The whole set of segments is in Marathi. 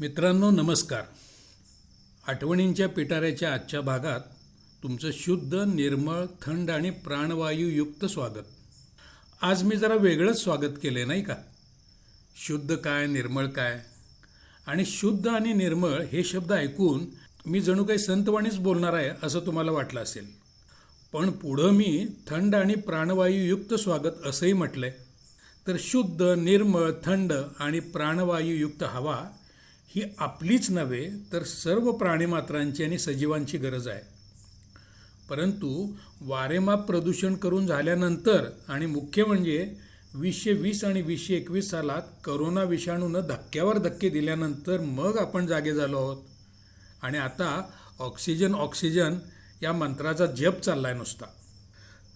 मित्रांनो नमस्कार. आठवणींच्या पिटाऱ्याच्या आजच्या भागात तुमचं शुद्ध, निर्मळ, थंड आणि प्राणवायूयुक्त स्वागत. आज मी जरा वेगळंच स्वागत केले नाही का? शुद्ध काय, निर्मळ काय, आणि शुद्ध आणि निर्मळ हे शब्द ऐकून मी जणू काही संतवाणीच बोलणार आहे असं तुम्हाला वाटलं असेल. पण पुढं मी थंड आणि प्राणवायूयुक्त स्वागत असंही म्हटलंय. तर शुद्ध, निर्मळ, थंड आणि प्राणवायूयुक्त हवा ही आपलीच नव्हे तर सर्व प्राणीमात्रांची आणि सजीवांची गरज आहे. परंतु वारेमाप प्रदूषण करून झाल्यानंतर आणि मुख्य म्हणजे 2020 आणि 2021 सालात करोना विषाणूनं धक्क्यावर धक्के दिल्यानंतर मग आपण जागे झालो आहोत. आणि आता ऑक्सिजन ऑक्सिजन या मंत्राचा जप चाललाय नुसता.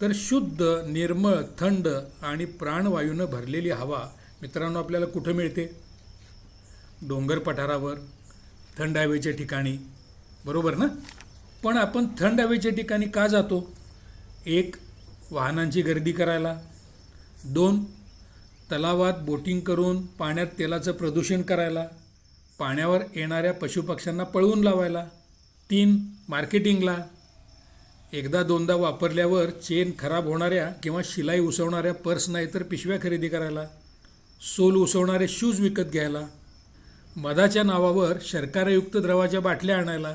तर शुद्ध, निर्मळ, थंड आणि प्राणवायूनं भरलेली हवा मित्रांनो आपल्याला कुठं मिळते? डोंगर पठारावर, थंड हवेच्या ठिकाणी, बरोबर ना? पण आपण थंड हवेच्या ठिकाणी का जातो? 1. वाहनांची गर्दी करायला. 2. तलावात बोटिंग करून पाण्यात तेलाचं प्रदूषण करायला, पाण्यावर येणाऱ्या पशुपक्ष्यांना पळवून लावायला. 3. मार्केटिंगला. एकदा दोनदा वापरल्यावर चेन खराब होणाऱ्या किंवा शिलाई उसवणाऱ्या पर्स नाही तर पिशव्या खरेदी करायला. सोल उसवणारे शूज विकत घ्यायला. मधाच्या नावावर शर्करायुक्त द्रवाच्या बाटल्या आणायला.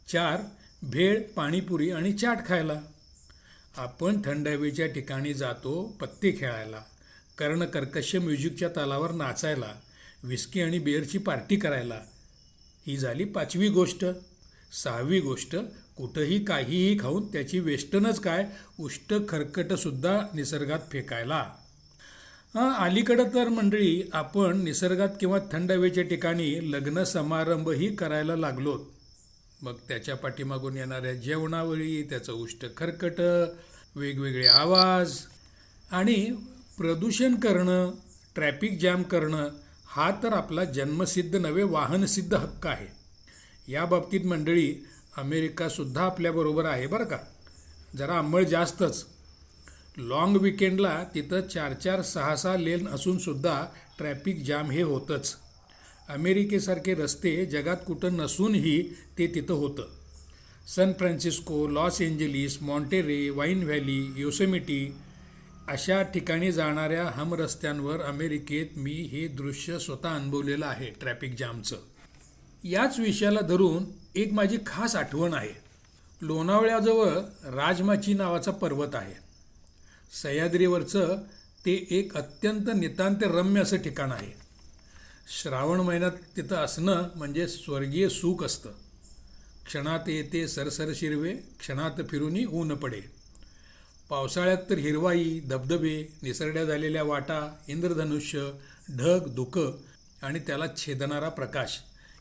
4. भेळ, पाणीपुरी आणि चाट खायला. आपण थंड हवेच्या ठिकाणी जातो पत्ते खेळायला, कर्णकर्कश म्युझिकच्या तालावर नाचायला, विस्की आणि बिअरची पार्टी करायला. ही झाली 5वी गोष्ट. 6वी गोष्ट, कुठंही काहीही खाऊन त्याची वेस्टनच काय उष्ट खरकटसुद्धा निसर्गात फेकायला. अलीकडं तर मंडळी आपण निसर्गात किंवा थंड हवेच्या ठिकाणी लग्न समारंभही करायला लागलोत. मग त्याच्या पाठीमागून येणाऱ्या जेवणावळी, त्याचं उष्ट खरकट, वेगवेगळे आवाज आणि प्रदूषण करणं, ट्रॅफिक जॅम करणं हा तर आपला जन्मसिद्ध नव्हे वाहनसिद्ध हक्क आहे. या बाबतीत मंडळी अमेरिकासुद्धा आपल्याबरोबर आहे बरं का. जरा अंमळ जास्तच. लॉंग विकेंडला तिथं 4-4, 6-6 लेन असूनसुद्धा ट्रॅफिक जाम हे होतंच. अमेरिकेसारखे रस्ते जगात कुठं नसूनही ते तिथं होतं. San Francisco, Los Angeles, Monterey, wine valley, Yosemite अशा ठिकाणी जाणाऱ्या हमरस्त्यांवर अमेरिकेत मी हे दृश्य स्वतः अनुभवलेलं आहे ट्रॅफिक जामचं. याच विषयाला धरून एक माझी खास आठवण आहे. लोणावळ्याजवळ राजमाची नावाचा पर्वत आहे. सह्याद्रीवरचं ते एक अत्यंत नितांत रम्य असं ठिकाण आहे. श्रावण महिन्यात तिथं असणं म्हणजे स्वर्गीय सुख असतं. क्षणात येते सरसर शिरवे, क्षणात फिरूनी ऊन पडे. पावसाळ्यात तर हिरवाई, धबधबे, निसरड्या झालेल्या वाटा, इंद्रधनुष्य, ढग, धुकं आणि त्याला छेदणारा प्रकाश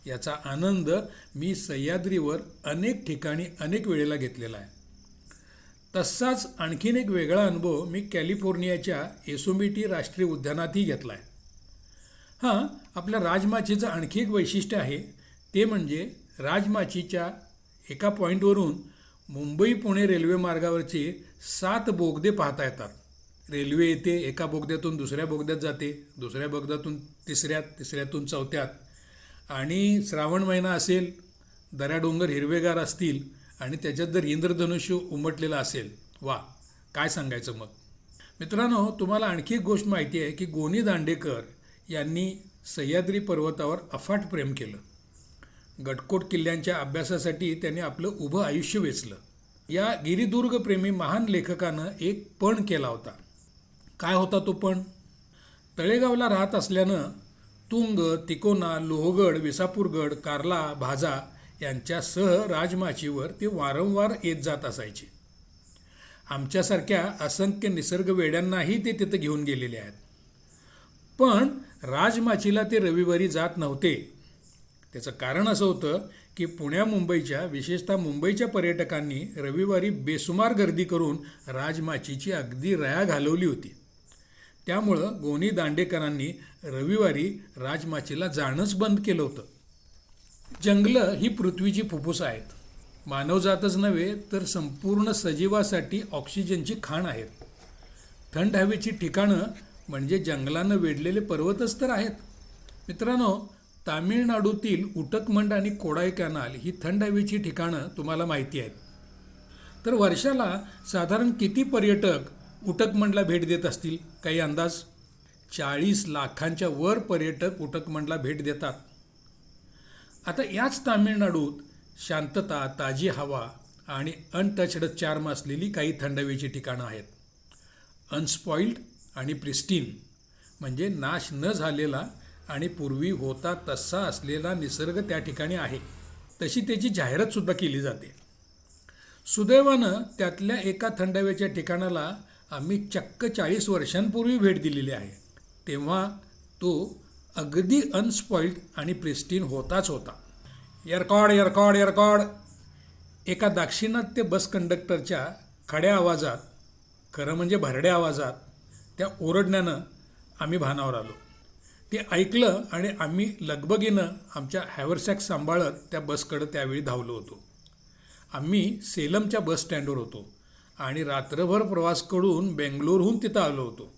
याचा आनंद मी सह्याद्रीवर अनेक ठिकाणी अनेक वेळेला घेतलेला आहे. तसाच आणखीन एक वेगळा अनुभव मी कॅलिफोर्नियाच्या योसेमिटी राष्ट्रीय उद्यानातही घेतला आहे. आपल्या राजमाचीचं आणखी एक वैशिष्ट्य आहे ते म्हणजे राजमाचीच्या एका पॉईंटवरून मुंबई पुणे रेल्वे मार्गावरचे 7 बोगदे पाहता येतात. रेल्वे येते, एका बोगद्यातून दुसऱ्या बोगद्यात जाते, दुसऱ्या बोगद्यातून तिसऱ्यात, तिसऱ्यातून चौथ्यात. आणि श्रावण महिना असेल, दऱ्या डोंगर हिरवेगार असतील आणि त्याच्यात जर इंद्रधनुष्य उमटलेलं असेल, वा काय सांगायचं मग. मित्रांनो तुम्हाला आणखी एक गोष्ट माहिती आहे की गोनी दांडेकर यांनी सह्याद्री पर्वतावर अफाट प्रेम केलं. गडकोट किल्ल्यांच्या अभ्यासासाठी त्यांनी आपलं उभं आयुष्य वेचलं. या गिरिदुर्ग प्रेमी महान लेखकानं एक पण केला होता. काय होता तो पण? तळेगावला राहत असल्यानं तुंग, तिकोना, लोहगड, विसापूरगड, कार्ला, भाजा यांच्यासह राजमाचीवर ते वारंवार येत जात असायचे. आमच्यासारख्या असंख्य निसर्ग वेड्यांनाही ते तिथं घेऊन गेलेले आहेत. पण राजमाचीला ते रविवारी जात नव्हते. त्याचं कारण असं होतं की पुण्या मुंबईच्या, विशेषतः मुंबईच्या पर्यटकांनी रविवारी बेसुमार गर्दी करून राजमाचीची अगदी रया घालवली होती. त्यामुळं गोनी दांडेकरांनी रविवारी राजमाचीला जाणंच बंद केलं होतं. जंगलं ही पृथ्वीची फुफ्फुसं आहेत. मानवजातच नव्हे तर संपूर्ण सजीवासाठी ऑक्सिजनची खाण आहेत. थंड हवेची ठिकाणं म्हणजे जंगलानं वेढलेले पर्वतच तर आहेत. मित्रांनो तामिळनाडूतील उटकमंड आणि कोडाईकनाल ही थंड हवेची ठिकाणं तुम्हाला माहिती आहेत. तर वर्षाला साधारण किती पर्यटक उटकमंडला भेट देत असतील? काही अंदाज? 40 लाखांच्या वर पर्यटक उटकमंडला भेट देतात. आता याच तामिळनाडूत शांतता, ताजी हवा आणि अनटचड चार्म असलेली काही थंड हवेची ठिकाणं आहेत. अनस्पॉइल्ड आणि प्रिस्टीन म्हणजे नाश न झालेला आणि पूर्वी होता तसा असलेला निसर्ग त्या ठिकाणी आहे, तशी त्याची जाहिरातसुद्धा केली जाते. सुदैवानं त्यातल्या एका थंड हवेच्या ठिकाणाला आम्ही चक्क 40 वर्षांपूर्वी भेट दिलेली आहे. तेव्हा तो अगदी अनस्पॉइल्ड आणि प्रिस्टीन होताच होता. यरकॉड यरकॉड यरकॉड, एका दाक्षिणात्य बस कंडक्टरच्या खड्या आवाजात, खरं म्हणजे भरड्या आवाजात त्या ओरडण्यानं आम्ही भानावर आलो. ते ऐकलं आणि आम्ही लगबगीनं आमच्या हॅवरसॅक सांभाळत त्या बसकडं त्यावेळी धावलो होतो. आम्ही सेलमच्या बस स्टँडवर होतो आणि रात्रभर प्रवास करून बेंगलोरहून तिथं आलो होतो.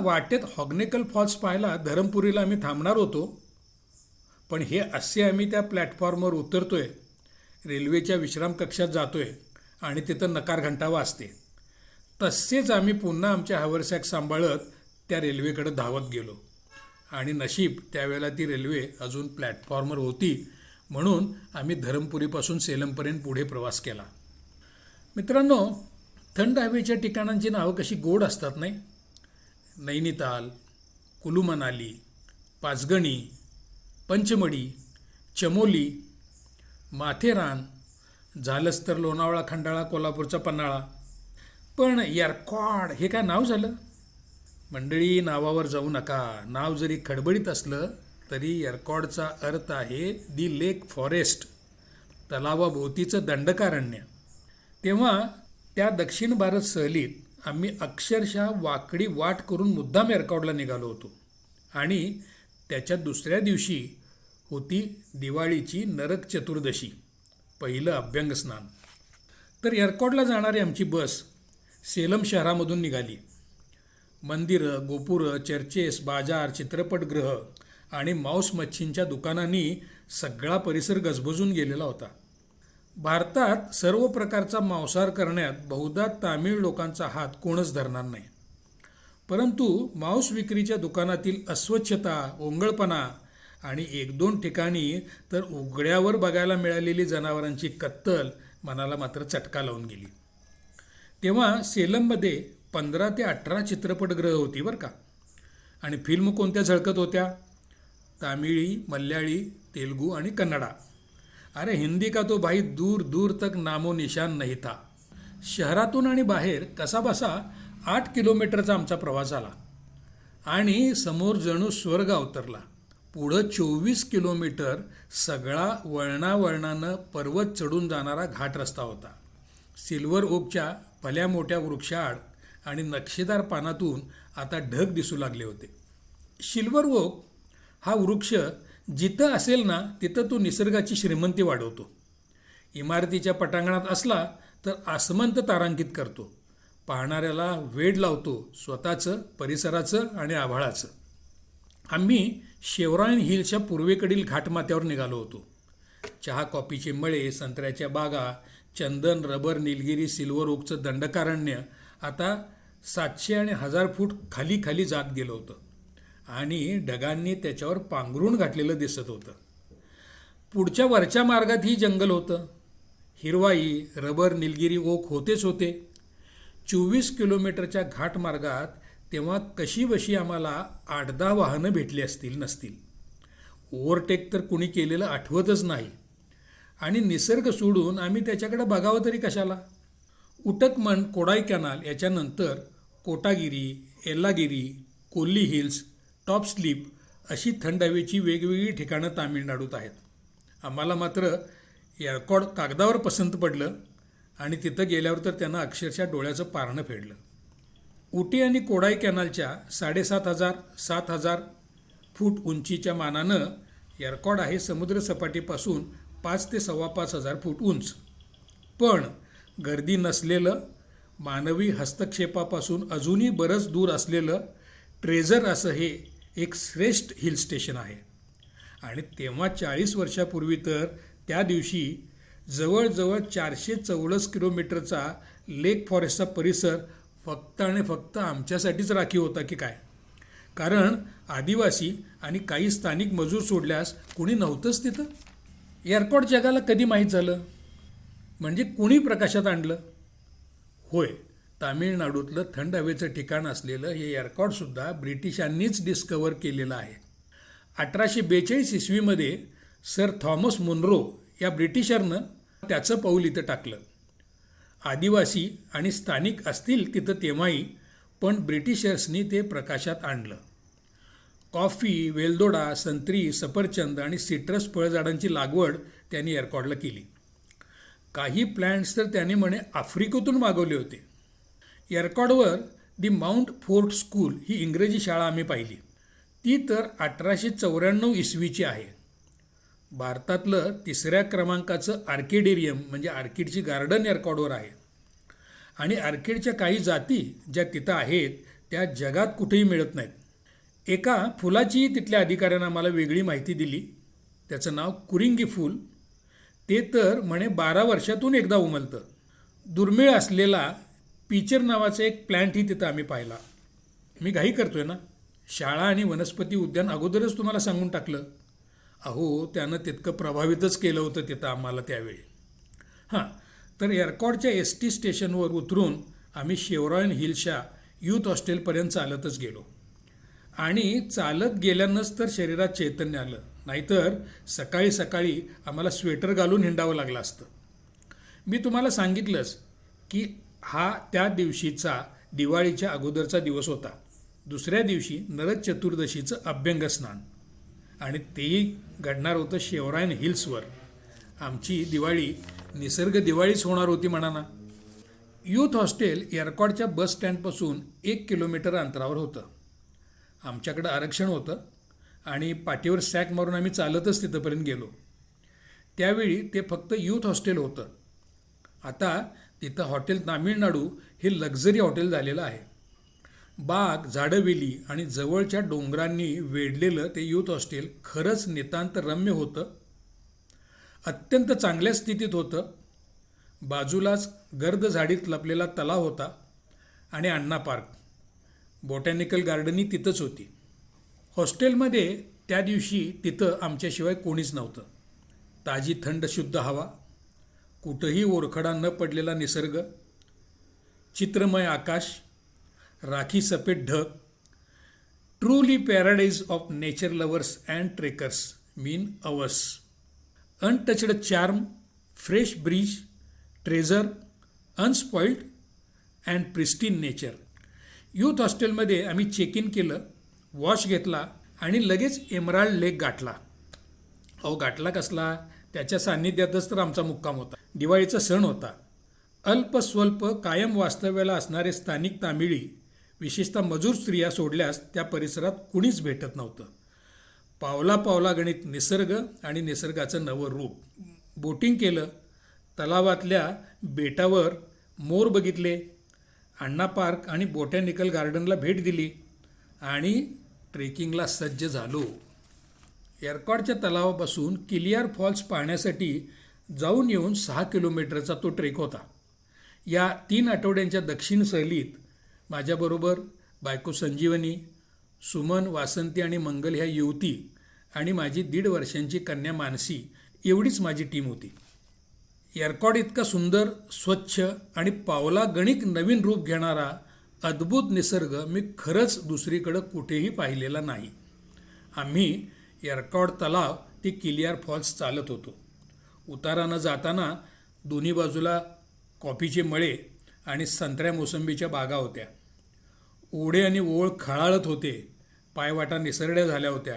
वाटेत हॉग्नेकल फॉल्स पाहायला धरमपुरीला आम्ही थांबणार होतो. पण हे असे आम्ही त्या प्लॅटफॉर्मवर उतरतोय, रेल्वेच्या विश्राम कक्षात जातोय आणि तिथं नकार घंटा वाजते. तसेच आम्ही पुन्हा आमच्या हॅवरसॅक सांभाळत त्या रेल्वेकडे धावत गेलो आणि नशीब त्यावेळेला ती रेल्वे अजून प्लॅटफॉर्मवर होती, म्हणून आम्ही धरमपुरीपासून सेलमपर्यंत पुढे प्रवास केला. मित्रांनो, थंड हवेच्या ठिकाणांची नावं कशी गोड असतात नाही? नैनिताल, कुलू मनाली, पाचगणी, पंचमढी, चमोली, माथेरान, झालंच तर लोणावळा, खंडाळा, कोल्हापूरचा पन्हाळा. पण यरकॉड हे काय नाव झालं? मंडळी, नावावर जाऊ नका. नाव जरी खडबडीत असलं तरी यरकॉडचा अर्थ आहे दी लेक फॉरेस्ट, तलावाभोवतीचं दंडकारण्य. तेव्हा त्या दक्षिण भारत सहलीत आम्ही अक्षरशः वाकडी वाट करून मुद्दाम यरकॉडला निघालो होतो आणि त्याच्या दुसऱ्या दिवशी होती दिवाळीची नरक चतुर्दशी, पहिलं अभ्यंगस्नान. तर यरकॉडला जाणारी आमची बस सेलम शहरामधून निघाली. मंदिरं, गोपुरं, चर्चेस, बाजार, चित्रपटगृह आणि मांस मच्छींच्या दुकानांनी सगळा परिसर गजबजून गेलेला होता. भारतात सर्व प्रकारचा मांसाहार करण्यात बहुधा तामिळ लोकांचा हात कोणच धरणार नाही. परंतु मांस विक्रीच्या दुकानातील अस्वच्छता, ओंगळपणा आणि 1-2 ठिकाणी तर उघड्यावर बघायला मिळालेली जनावरांची कत्तल मनाला मात्र चटका लावून गेली. तेव्हा सेलममध्ये 15 ते 18 चित्रपटगृह होती बरं का. आणि फिल्म कोणत्या झळकत होत्या? तामिळी, मल्याळी, तेलुगू आणि कन्नडा. अरे हिंदी का तो भाई दूर दूर तक नामो निशान नहीं था. शहरातून आणि बाहेर कसाबसा 8 किलोमीटरचा आमचा प्रवास झाला आणि समोर जणू स्वर्ग अवतरला. पुढं 24 किलोमीटर सगळा वळणावळणानं पर्वत चढून जाणारा घाट रस्ता होता. सिल्वर ओकच्या भल्या मोठ्या वृक्षाआड आणि नक्षीदार पानातून आता ढग दिसू लागले होते. सिल्वर ओक हा वृक्ष जिथं असेल ना तिथं तो निसर्गाची श्रीमंती वाढवतो. इमारतीच्या पटांगणात असला तर आसमंत तारांकित करतो. पाहणाऱ्याला वेड लावतो स्वतःचं, परिसराचं आणि आभाळाचं. आम्ही शेवरॉइन हिलच्या पूर्वेकडील घाटमाथ्यावर निघालो होतो. चहा कॉफीचे मळे, संत्र्याच्या बागा, चंदन, रबर, निलगिरी, सिल्वर ओकचं दंडकारण्य आता 700 आणि 1000 फूट खाली खाली जात गेलं होतं आणि ढगांनी त्याच्यावर पांघरून घातलेलं दिसत होतं. पुढच्या वरच्या मार्गात ही जंगल होतं. हिरवाई, रबर, निलगिरी, ओक होतेच होते. 24 किलोमीटरच्या घाटमार्गात तेव्हा कशीबशी आम्हाला 8-10 वाहनं भेटली असतील नसतील. ओव्हरटेक तर कुणी केलेलं आठवतच नाही आणि निसर्ग सोडून आम्ही त्याच्याकडे बघावं तरी कशाला. उटकमंड, कोडाईकनाल याच्यानंतर Kotagiri, Yelagiri, Kolli Hills, Top Slip अशी थंड हवेची वेगवेगळी ठिकाणं तामिळनाडूत आहेत. आम्हाला मात्र यरकॉड कागदावर पसंत पडलं आणि तिथं गेल्यावर तर त्यांना अक्षरशः डोळ्याचं पारणं फेडलं. उटी आणि कोडाईकनालच्या 7500-7000 फूट उंचीच्या मानानं यरकॉड आहे समुद्रसपाटीपासून 5 ते 5,500 फूट उंच. पण गर्दी नसलेलं, मानवी हस्तक्षेपापासून अजूनही बरंच दूर असलेलं ट्रेझर असं हे एक श्रेष्ठ हिल स्टेशन आहे. आणि तेव्हा 40 वर्षापूर्वी तर त्या दिवशी जवळजवळ 444 किलोमीटरचा लेक फॉरेस्टचा परिसर फक्त आणि फक्त आमच्यासाठीच राखीव होता की काय. कारण आदिवासी आणि काही स्थानिक मजूर सोडल्यास कुणी नव्हतंच तिथं. एअरकॉड जगाला कधी माहीत झालं, म्हणजे कुणी प्रकाशात आणलं? होय, तामिळनाडूतलं थंड हवेचं ठिकाण असलेलं हे एअरकॉडसुद्धा ब्रिटिशांनीच डिस्कवर केलेलं आहे. 1842 इसवीमध्ये सर थॉमस मुनरो या ब्रिटिशरनं त्याचं पाऊल इथं टाकलं. आदिवासी आणि स्थानिक असतील तिथं तेव्हाही, पण ब्रिटिशर्सनी ते प्रकाशात आणलं. कॉफी, वेलदोडा, संत्री, सफरचंद आणि सिट्रस फळझाडांची लागवड त्यांनी एअरकॉडला केली. काही प्लॅन्ट्स तर त्यांनी म्हणे आफ्रिकेतून मागवले होते. एअरकॉडवर दी माउंट फोर्ट स्कूल ही इंग्रजी शाळा आम्ही पाहिली. ती तर 1894 इसवीची आहे. भारतातलं 3ऱ्या क्रमांकाचं आर्किडेरियम म्हणजे आर्किडची गार्डन एअरकॉडवर आहे. आणि आर्किडच्या काही जाती ज्या तिथं आहेत त्या जगात कुठेही मिळत नाहीत. एका फुलाची तिथल्या अधिकाऱ्यानं आम्हाला वेगळी माहिती दिली. त्याचं नाव कुरिंगी फूल. ते तर म्हणे 12 वर्षातून एकदा उमलतं. दुर्मिळ असलेला पीचर नावाचा एक प्लॅन्टही तिथं आम्ही पाहिला. मी घाई करतोय ना, शाळा आणि वनस्पती उद्यान अगोदरच तुम्हाला सांगून टाकलं. अहो, त्यानं तितकं प्रभावितच केलं होतं तिथं आम्हाला त्यावेळी. हां, तर एअरकॉडच्या ST स्टेशनवर उतरून आम्ही शेवरॉयन हिल्सच्या यूथ हॉस्टेलपर्यंत चालतच गेलो. आणि चालत गेल्यानंच तर शरीरात चैतन्य आलं, नाहीतर सकाळी सकाळी आम्हाला स्वेटर घालून हिंडावं लागलं असतं. मी तुम्हाला सांगितलंच की हा त्या दिवशीचा दिवाळीच्या अगोदरचा दिवस होता. दुसऱ्या दिवशी नरक चतुर्दशीचं अभ्यंगस्नान, आणि तेही घडणार होतं शेवरॉयन हिल्सवर. आमची दिवाळी निसर्ग दिवाळीच होणार होती म्हणा ना. यूथ हॉस्टेल एअरकॉडच्या बस स्टँडपासून 1 किलोमीटर अंतरावर होतं. आमच्याकडं आरक्षण होतं आणि पाठीवर सॅक मारून आम्ही चालतच तिथंपर्यंत गेलो. त्यावेळी ते फक्त यूथ हॉस्टेल होतं. आता तिथं हॉटेल तामिळनाडू हे लक्झरी हॉटेल झालेलं आहे. बाग, झाडंवेली आणि जवळच्या डोंगरांनी वेढलेलं ते यूथ हॉस्टेल खरंच नितांत रम्य होतं. अत्यंत चांगल्या स्थितीत होतं. बाजूलाच गर्द झाडीत लपलेला तलाव होता आणि अण्णा पार्क, बॉटॅनिकल गार्डनही तिथंच होती. हॉस्टेलमध्ये त्या दिवशी तिथं आमच्याशिवाय कोणीच नव्हतं. ताजी थंड शुद्ध हवा, कुठंही ओरखडा न पडलेला निसर्ग, चित्रमय आकाश, राखी सफेद ढग. Truly paradise of nature lovers and trekkers mean hours. Untouched charm, fresh breeze, treasure, unspoiled and pristine nature. Youth हॉस्टेलमध्ये आम्ही चेक इन केलं, वॉश घेतला आणि लगेच एमराल्ड लेक गाठला. अहो, गाठला कसला, त्याच्या सान्निध्यातच तर आमचा मुक्काम होता. दिवाळीचा सण होता. अल्पस्वल्प कायम वास्तव्याला असणारे स्थानिक तामिळी, विशेषतः मजूर स्त्रिया सोडल्यास त्या परिसरात कुणीच भेटत नव्हतं. पावला पावला गणित निसर्ग आणि निसर्गाचं नवं रूप. बोटिंग केलं, तलावातल्या बेटावर मोर बघितले, अण्णा पार्क आणि बॉटॅनिकल गार्डनला भेट दिली आणि ट्रेकिंगला सज्ज झालो. एअरकॉडच्या तलावापासून किलियार फॉल्स पाहण्यासाठी जाऊन येऊन 6 किलोमीटरचा तो ट्रेक होता. या 3 आठवड्यांच्या दक्षिण सहलीत माझ्याबरोबर बायको संजीवनी, सुमन, वासंती आणि मंगल ह्या युवती आणि माझी 1.5 वर्षांची कन्या मानसी एवढीच माझी टीम होती. एअरकॉड इतका सुंदर, स्वच्छ आणि पावलागणिक नवीन रूप घेणारा अद्भुत निसर्ग मी खरंच दुसरीकडं कुठेही पाहिलेला नाही. आम्ही एअरकॉड तलाव ते किलियार फॉल्स चालत होतो. उतारानं जाताना दोन्ही बाजूला कॉफीचे मळे आणि संत्र्या मोसंबीच्या बागा होत्या. ओढे आणि ओळ खळाळत होते. पायवाटा निसरड्या झाल्या होत्या.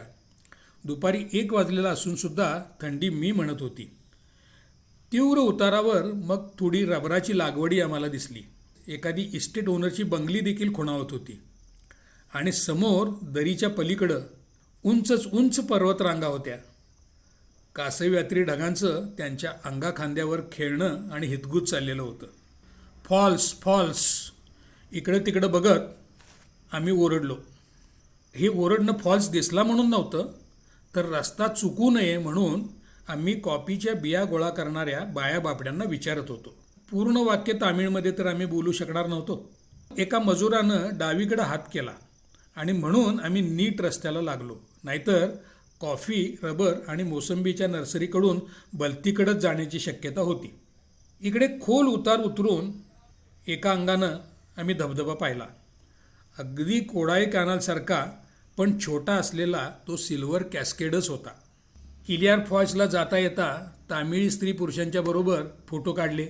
दुपारी 1 वाजलेला असूनसुद्धा थंडी मी म्हणत होती. तीव्र उतारावर मग थोडी रबराची लागवडी आम्हाला दिसली. एखादी इस्टेट ओनरची बंगली देखील खुणावत होती. आणि समोर दरीच्या पलीकडं उंचच उंच पर्वतरांगा होत्या. कासवी यात्री ढगांचं त्यांच्या अंगाखांद्यावर खेळणं आणि हितगुज चाललेलं होतं. फॉल्स फॉल्स इकडं तिकडं बघत आम्ही ओरडलो. हे ओरडणं फॉल्स दिसला म्हणून नव्हतं, तर रस्ता चुकू नये म्हणून आम्ही कॉफीच्या बिया गोळा करणाऱ्या बाया बापड्यांना विचारत होतो. पूर्ण वाक्य तामिळमध्ये तर आम्ही बोलू शकणार नव्हतो. एका मजुरानं डावीकडे हात केला आणि म्हणून आम्ही नीट रस्त्याला लागलो, नाहीतर कॉफी, रबर आणि मोसंबीच्या नर्सरीकडून बलतीकडंच जाण्याची शक्यता होती. इकडे खोल उतार उतरून एका अंगानं आम्ही धबधबा पाहिला. अगदी कोडाई कॅनालसारखा पण छोटा असलेला तो सिल्वर कॅस्केडच होता. किलियार फॉल्सला जाता येता तामिळी स्त्री पुरुषांच्या बरोबर फोटो काढले.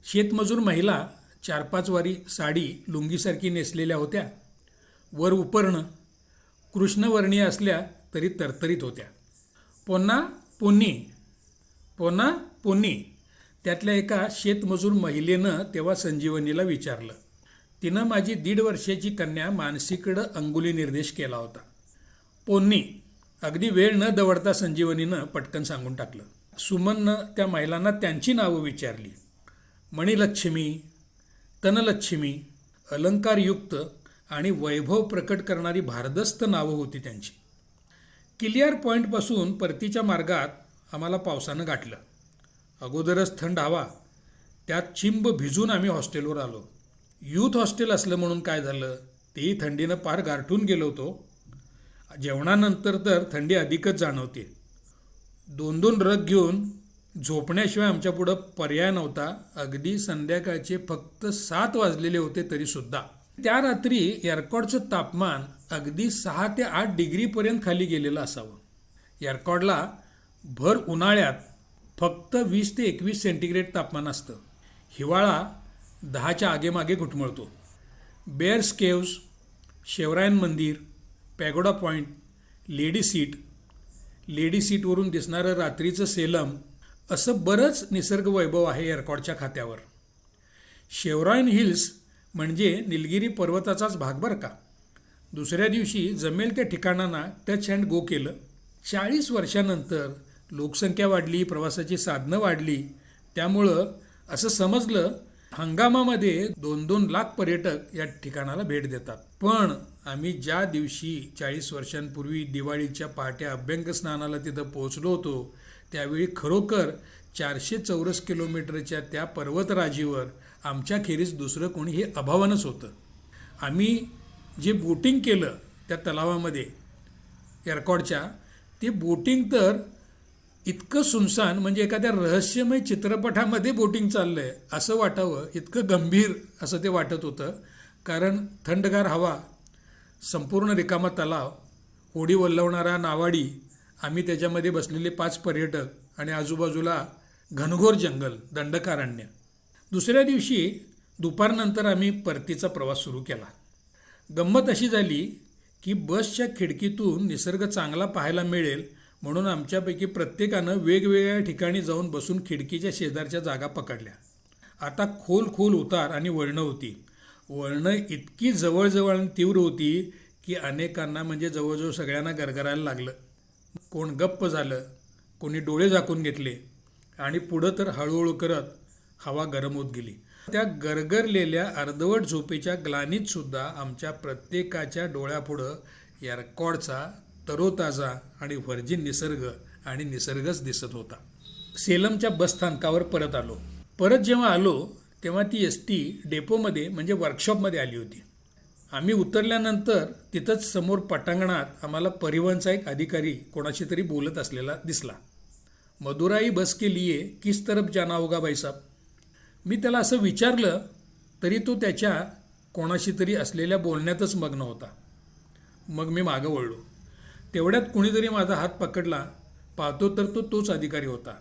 शेतमजूर महिला 4-5 वारी साडी लुंगीसारखी नेसलेल्या होत्या. वर उपरणं कृष्णवर्णीय असल्या तरी तरतरीत होत्या. पोन्ना पोन्नी, पोन्ना पोन्नी, त्यातल्या एका शेतमजूर महिलेनं तेव्हा संजीवनीला विचारलं. तिनं माझी 1.5 वर्षाची कन्या मानसीकडं अंगुली निर्देश केला होता. पोन्नी, अगदी वेळ न दवडता संजीवनीनं पटकन सांगून टाकलं. सुमननं त्या महिलांना त्यांची नावं विचारली. मणिलक्ष्मी, तनलक्ष्मी, अलंकारयुक्त आणि वैभव प्रकट करणारी भारदस्त नावं होती त्यांची. किलियार पॉईंटपासून परतीच्या मार्गात आम्हाला पावसानं गाठलं. अगोदरच थंड हवा, त्यात चिंब भिजून आम्ही हॉस्टेलवर आलो. यूथ हॉस्टेल असलं म्हणून काय झालं, तेही थंडीनं पार गारठून गेलो होतो. जेवणानंतर तर थंडी अधिकच जाणवते. 2-2 रग घेऊन झोपण्याशिवाय आमच्यापुढं पर्याय नव्हता. अगदी संध्याकाळचे फक्त 7 वाजलेले होते तरीसुद्धा. त्या रात्री एअरकॉडचं तापमान अगदी 6 ते 8 डिग्रीपर्यंत खाली गेलेलं असावं. एअरकॉडला भर उन्हाळ्यात फक्त 20 ते 21 सेंटीग्रेड तापमान असतं. हिवाळा 10च्या आगेमागे घुटमळतो. बेअर्स केव्ज, शेवरायन मंदिर, पॅगोडा पॉईंट, लेडी सीटवरून दिसणारं रात्रीचं सेलम, असं बरंच निसर्ग वैभव आहे एअरकॉडच्या खात्यावर. शेवरायन हिल्स म्हणजे निलगिरी पर्वताचाच भाग बरं का. दुसऱ्या दिवशी जमेल त्या ठिकाणांना टच अँड गो केलं. 40 वर्षानंतर लोकसंख्या वाढली, प्रवासाची साधनं वाढली, त्यामुळं असं समजलं हंगामामध्ये 2-2 लाख पर्यटक या ठिकाणाला भेट देतात. पण आम्ही ज्या दिवशी 40 वर्षांपूर्वी दिवाळीच्या पहाटे अभ्यंगस्नानाला तिथं पोहोचलो होतो, त्यावेळी खरोखर 400 चौरस किलोमीटरच्या त्या पर्वतराजीवर आमच्याखेरीज दुसरं कोणी हे अभावानंच होतं. आम्ही जे बोटिंग केलं त्या तलावामध्ये एअरकॉडच्या, ते बोटिंग तर इतकं सुनसान, म्हणजे एखाद्या रहस्यमय चित्रपटामध्ये बोटिंग चाललं आहे असं वाटावं, इतकं गंभीर असं ते वाटत होतं. कारण थंडगार हवा, संपूर्ण रिकामा तलाव, होडी वल्लवणारा नावाडी, आम्ही त्याच्यामध्ये बसलेले 5 पर्यटक आणि आजूबाजूला घनघोर जंगल, दंडकारण्य. दुसऱ्या दिवशी दुपारनंतर आम्ही परतीचा प्रवास सुरू केला. गंमत अशी झाली की बसच्या खिडकीतून निसर्ग चांगला पाहायला मिळेल म्हणून आमच्यापैकी प्रत्येकानं वेगवेगळ्या ठिकाणी जाऊन बसून खिडकीच्या शेजारच्या जागा पकडल्या. आता खोल उतार आणि वळणं होती. वळणं इतकी जवळजवळ आणि तीव्र होती की अनेकांना, म्हणजे जवळजवळ सगळ्यांना गरगरायला लागलं. कोण गप्प झालं, कोणी डोळे झाकून घेतले आणि पुढं तर हळूहळू करत हवा गरम होत गेली. त्या गरगरलेल्या अर्धवट झोपेच्या ग्लानीतसुद्धा आमच्या प्रत्येकाच्या डोळ्यापुढं एअरकॉडचा तरोताजा आणि व्हर्जिन निसर्ग आणि निसर्गच दिसत होता. सेलमच्या बसस्थानकावर परत आलो. परत जेव्हा आलो तेव्हा ती एसटी डेपोमध्ये म्हणजे वर्कशॉपमध्ये आली होती. आम्ही उतरल्यानंतर तिथंच समोर पटांगणात आम्हाला परिवहनचा एक अधिकारी कोणाशी तरी बोलत असलेला दिसला. मदुराई बस के लिए किस तरफ जाना होगा भाई साहब. मी त्याला असं विचारलं तरी तो त्याच्या कोणाशी तरी असलेल्या बोलण्यातच मग्न होता. मग मी मागं वळलो. तेवढ्यात कुणीतरी माझा हात पकडला. पाहतो तर तोच अधिकारी होता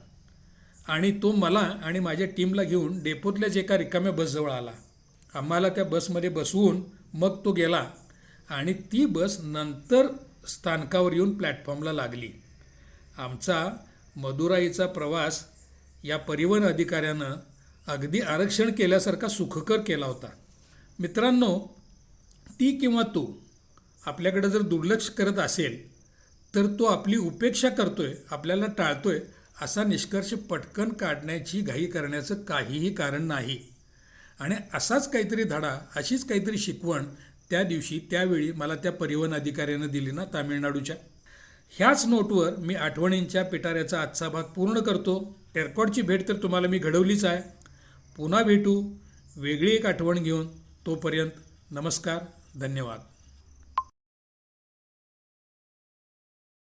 आणि तो मला आणि माझ्या टीमला घेऊन डेपोतल्याच एका रिकाम्या बसजवळ आला. आम्हाला त्या बसमध्ये बसवून मग तो गेला आणि ती बस नंतर स्थानकावर येऊन प्लॅटफॉर्मला लागली. आमचा मदुराईचा प्रवास या परिवहन अधिकाऱ्यानं अगदी आरक्षण केल्यासारखा सुखकर केला होता. मित्रांनो, ती किंवा तो आपल्याकडे जर दुर्लक्ष करत असेल तर तो आपली उपेक्षा करतोय, आपल्याला टाळतोय असा निष्कर्ष पटकन काढण्याची घाई करण्याचं काहीही कारण नाही. आणि असाच काहीतरी धडा, अशीच काहीतरी शिकवण त्या दिवशी त्यावेळी मला त्या परिवहन अधिकाऱ्यानं दिली ना तामिळनाडूच्या. ह्याच नोटवर मी आठवणींच्या पिटाऱ्याचा आजचा भाग पूर्ण करतो. टेरकॉटची भेट तर तुम्हाला मी घडवलीच आहे. पुन्हा भेटू वेगळी एक आठवण घेऊन. तोपर्यंत नमस्कार, धन्यवाद.